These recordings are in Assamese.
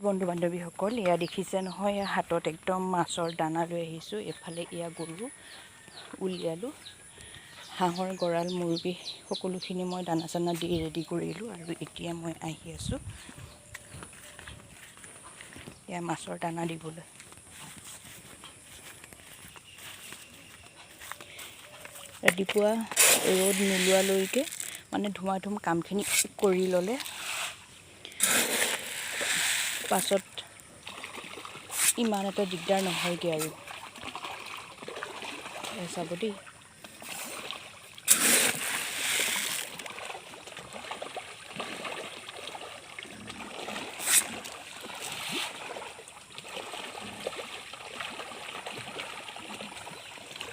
বন্ধু বান্ধৱীসকল, এয়া দেখিছে নহয়, এয়া হাতত একদম মাছৰ দানা লৈ আহিছোঁ। এফালে এয়া গৰু উলিয়ালোঁ, হাঁহৰ গঁৰাল মুৰ্গী সকলোখিনি মই দানা চানা দি ৰেডি কৰিলোঁ। আৰু এতিয়া মই আহি আছোঁ এয়া মাছৰ দানা দিবলৈ। ৰাতিপুৱা ৰ'দ নোলোৱালৈকে মানে ধুমাধুম কামখিনি কৰি ল'লে পাছত ইমান এটা দিগদাৰ নহয়গৈ। আৰু চাব দেই,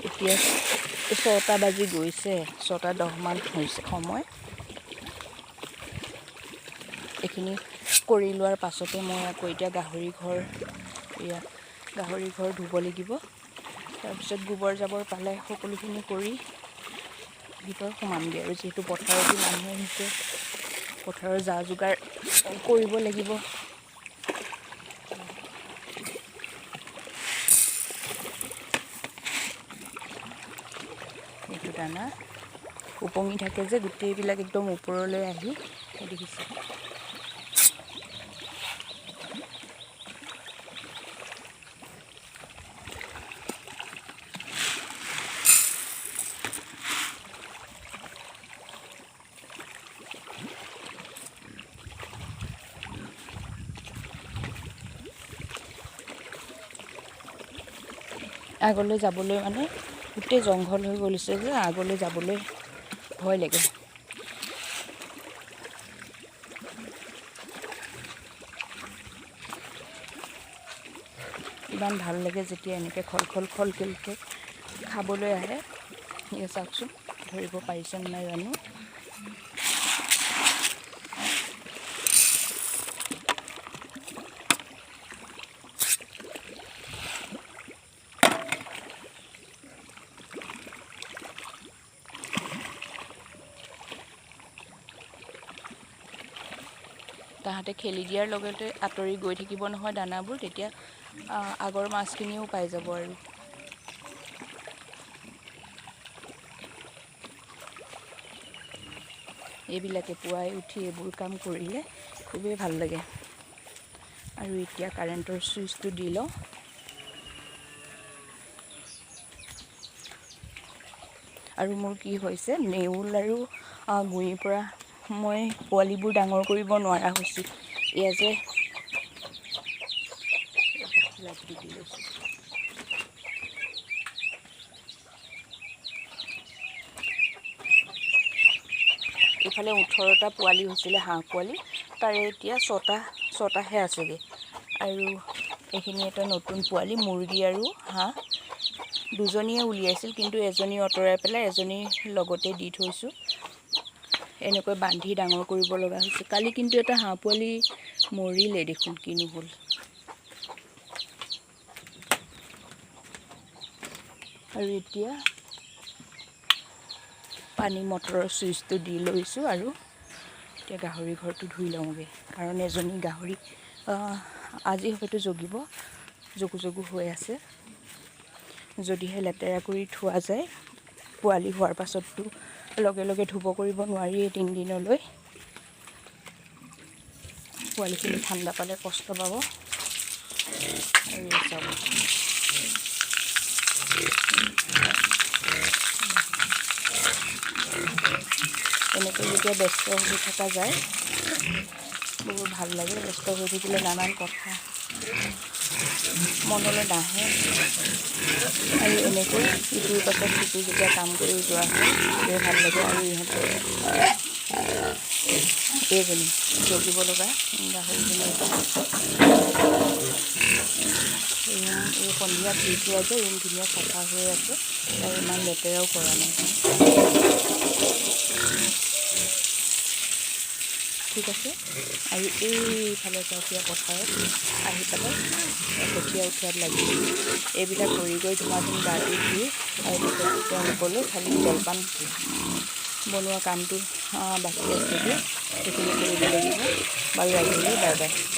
এতিয়া 6টা বাজি গৈছে, 6:10 হৈছে সময়। এইখিনি কৰি লোৱাৰ পাছতে মই আকৌ এতিয়া গাহৰি ঘৰ ধুব লাগিব। তাৰপিছত গোবৰ জাবৰ পালে সকলোখিনি কৰি ভিতৰত সোমামগৈ। আৰু যিহেতু পথাৰতো মানুহ আহিছে, পথাৰৰ যা যোগাৰ কৰিব লাগিব। এইটো দানা উপঙি থাকে যে, গোটেইবিলাক একদম ওপৰলৈ আহি দেখিছে। আগলৈ যাবলৈ মানে গোটেই জংঘল হৈ গৈছে যে, আগলৈ যাবলৈ ভয় লাগে। ইমান ভাল লাগে যেতিয়া এনেকৈ খলখলকৈ খাবলৈ আহে। এয়া চাওকচোন, ধৰিব পাৰিছে নাই জানো। তাহাঁতে খেলি দিয়াৰ লগতে আঁতৰি গৈ থাকিব নহয় দানাবোৰ, তেতিয়া আগৰ মাছখিনিও পাই যাব। আৰু এইবিলাকে পুৱাই উঠি এইবোৰ কাম কৰিলে খুবেই ভাল লাগে। আৰু এতিয়া কাৰেণ্টৰ চুইচটো দি লওঁ। আৰু মোৰ কি হৈছে, নেউল আৰু গুৰিৰ পৰা মই পোৱালিবোৰ ডাঙৰ কৰিব নোৱাৰা হৈছোঁ। এয়া যে ইফালে 18টা পোৱালি হৈছিলে হাঁহ পোৱালি, তাৰে এতিয়া 6টাহে আছেগৈ। আৰু এইখিনি এটা নতুন পোৱালি মুৰ্গী আৰু হাঁহ দুজনীয়ে উলিয়াইছিল, কিন্তু এজনী আঁতৰাই পেলাই এজনী লগতে দি থৈছোঁ। এনেকৈ বান্ধি ডাঙৰ কৰিব লগা হৈছে। কালি কিন্তু এটা হাঁহ পোৱালি মৰিলে দেখোন, কিনো হ'ল। আৰু এতিয়া পানী মটৰৰ চুইচটো দি লৈছোঁ। আৰু এতিয়া গাহৰি ঘৰটো ধুই লওঁগৈ, কাৰণ এজনী গাহৰি আজি হয়তো জগু হৈ আছে। যদিহে লেতেৰা কৰি থোৱা যায়, পোৱালি হোৱাৰ পাছততো লগে লগে ধুব কৰিব নোৱাৰিয়েই 3 দিনলৈ। পোৱালিখিনি ঠাণ্ডা পালে কষ্ট পাব। আৰু চাব, এনেকৈ যেতিয়া ব্যস্ত হৈ থকা যায় বহুত ভাল লাগে। ব্যস্ত হৈ থাকিলে নানান কথা মনলৈ নাহে। আৰু এনেকৈ ইটোৰ পাছত সিটো যেতিয়া কাম কৰি যোৱা হয় খুবেই ভাল লাগে। আৰু ইহঁতে এইজনী জগিব লগা গাহৰিজনী, এই সন্ধিয়া ধুই থোৱা যে ৰুম ধুনীয়া চাফা হৈ আছে, আৰু ইমান লেতেৰাও কৰা নাই। ঠিক আছে। আৰু এইফালে চাউকীয়া পথাৰত আহি পেলাই কঠীয়া উঠোৱাত লাগি এইবিলাক কৰি গৈ ধুমাধুম গাটো ধুই, আৰু পিছত তেওঁলোকলৈ খালি জলপান বনোৱা কামটো বাকী আছেগৈ, সেইখিনি কৰিব লাগিব। বাৰু আহিলে, বাই বাই।